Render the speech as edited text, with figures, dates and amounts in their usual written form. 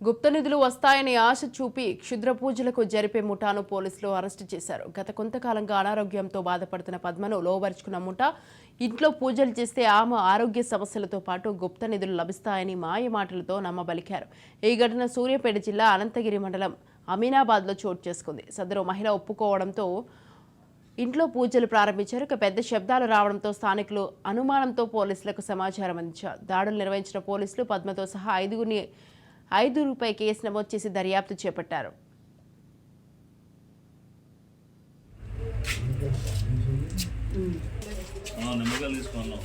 గుప్త నిధులు వస్తాయని ఆశ చూపి క్షుద్ర పూజలకు జరిపే ముఠాను పోలీసులు అరెస్టు చేశారు. గత కొంతకాలంగా అనారోగ్యంతో బాధపడుతున్న పద్మను లోబరుచుకున్న ముఠా ఇంట్లో పూజలు చేస్తే ఆమె ఆరోగ్య సమస్యలతో పాటు గుప్త నిధులు లభిస్తాయని మాయ మాటలతో నమ్మబలికారు. ఈ ఘటన సూర్యాపేట జిల్లా అనంతగిరి మండలం అమీనాబాద్లో చోటు చేసుకుంది. సదరు మహిళ ఒప్పుకోవడంతో ఇంట్లో పూజలు ప్రారంభించారు. పెద్ద శబ్దాలు రావడంతో స్థానికులు అనుమానంతో పోలీసులకు సమాచారం అందించారు. దాడులు నిర్వహించిన పోలీసులు పద్మతో సహా ఐదుగురిని రూపాయి కేసు నమోదు చేసి దర్యాప్తు చేపట్టారు. నిమ్మకాయలు తీసుకున్నాం.